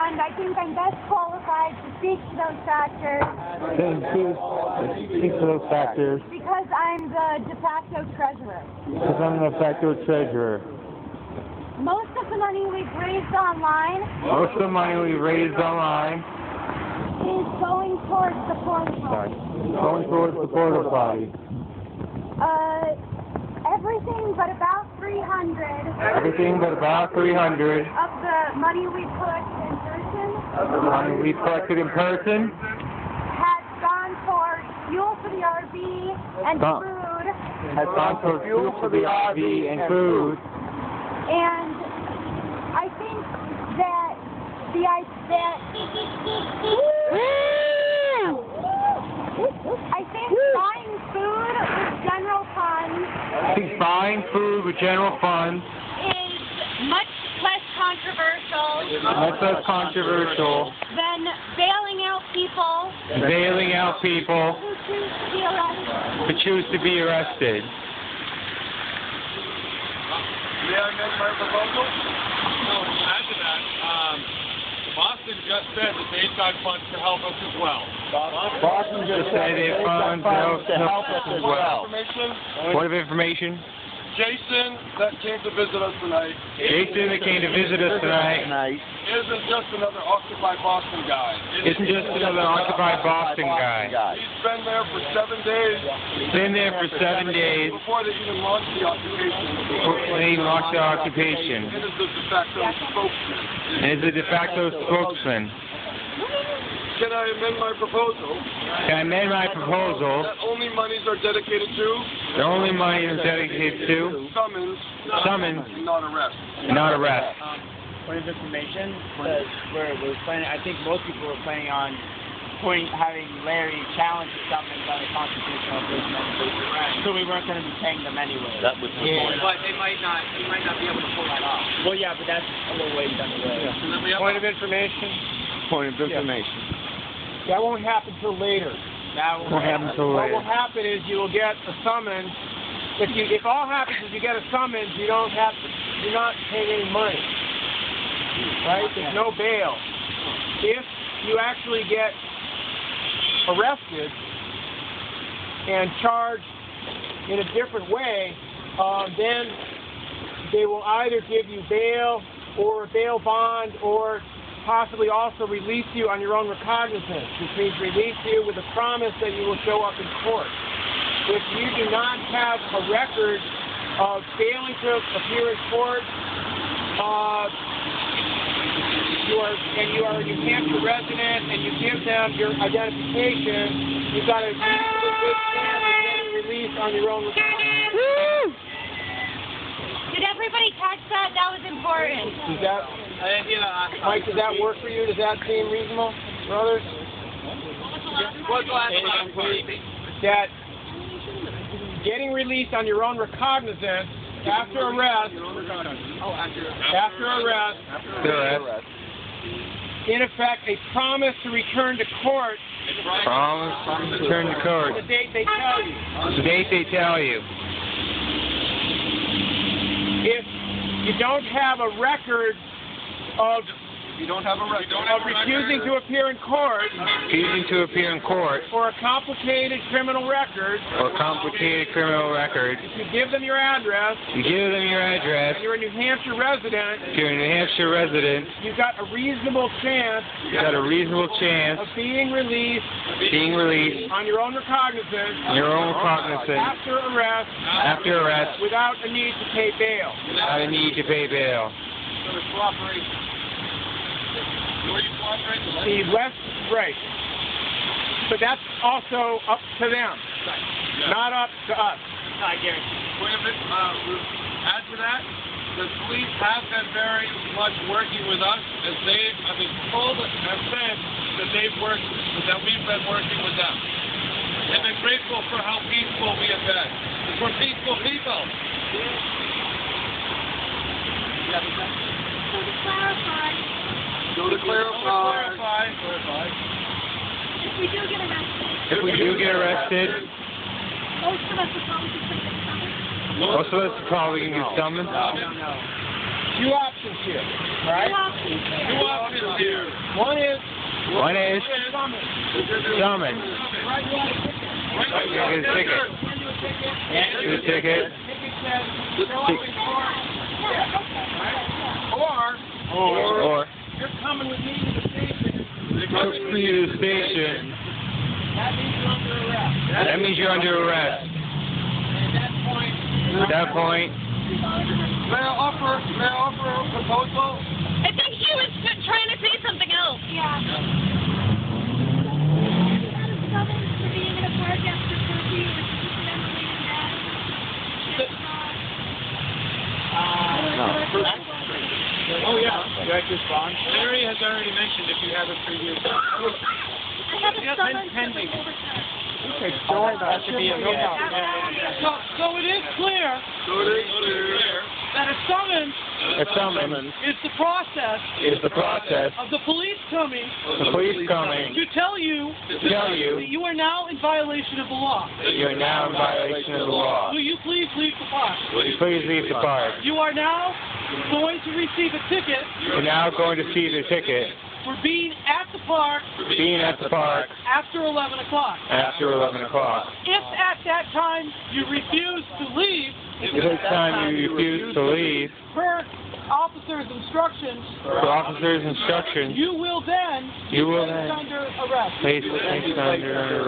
and I think I'm best qualified to speak to those factors. Speak to those factors. Because I'm the de facto treasurer. Because I'm the de facto treasurer. Most of the money we've raised online Most of the money we've raised online is going towards the porta potty. going towards the porta potty. Everything but about 300. Everything but about 300 of the money we put in person. of the money we collected in person Has gone towards fuel for the RV and food. has gone towards fuel for the RV and food. And I think that I think buying food with general funds I think buying food with general funds is much less controversial much less controversial than bailing out people who choose to be arrested. May I make my proposal? No, add to that, Boston just said that they've got funds to help us as well. Boston just said they have funds to help us as well. Point of information. Jason, that came to visit us tonight, Jason that came to visit us tonight isn't just another Occupy Boston guy. isn't just another Occupy Boston guy. He's been there for 7 days. He's been there for 7 days Before they even launched the occupation. before they even launched the occupation. And is the de facto spokesman. And is a de facto spokesman. Can I amend my proposal? Can I amend my proposal? That only monies are dedicated to The only money is dedicated to summons, not arrest. not arrest. Point of information, because we're planning, I think most people were planning on having Larry challenge the summons on a constitutional basis, so we weren't going to be paying them anyway. That was the point. But he might not be able to pull that off. Well, yeah, but that's a little ways down the road. And then we have Point of information. Point of information. That won't happen till later. That Won't happen until What later. will happen is you will get a summons. If all happens is you get a summons, you're not paying any money. Right? There's no bail. If you actually get arrested and charged in a different way, then they will either give you bail or a bail bond or possibly also release you on your own recognizance, which means release you with a promise that you will show up in court. If you do not have a record of failing to appear in court, you are a New Hampshire resident and you give them your identification, you've got a reasonable good chance of getting released on your own recognizance. Did everybody catch that? That was important. Does that, Mike, does that work for you? Does that seem reasonable for others? What's the last one? That getting released on your own recognizance after arrest, in effect, a promise to return to court. Promise to return to court. The date they tell you. The date they tell you. If you don't have a record of refusing to appear in court, Refusing to appear in court or a complicated criminal record, or complicated criminal record. if you give them your address, You give them your address. and you're a New Hampshire resident, If you're a New Hampshire resident, you've got a reasonable chance you've got a reasonable chance of being released of being released on your own recognizance on your own recognizance after arrest without a need to pay bail. without a need to pay bail. The less, right. But that's also up to them, not up to us. I guarantee. Add to that, the police have been very much working with us, as they've told us and have said that we've been working with them. They've been grateful for how peaceful we have been. We're peaceful people. So to clarify, If if we do get arrested, If we do get arrested, most of us will probably just get summoned. most of us probably can get summoned. Few options here, right? Two options there. Two options here. One is summons. Get a ticket. Get a ticket. Or you're coming with me to the station. come to the station. That means you're under arrest. That means you're under arrest. And At that point, may I offer a proposal? I think he was trying to say something else. Yeah. That is summons for being in a park after curfew, which is incidentally Oh yeah. Direct response. Larry has already mentioned if you have a previous. I have a summons pending. Okay, don't worry about it. Should be a no problem. So it is clear that a summons is the process of the police coming to tell you that you are now in violation of the law. you're now in violation of the law. Will you please leave the park? Please leave the park. You are now going to receive a ticket You're now going to see the ticket for being at the park being at the park after 11 o'clock. after 11 o'clock. If at that time you refuse to leave, If this time you refuse to leave, per officer's instructions, for officer's instructions, you will then you will be then under arrest. place under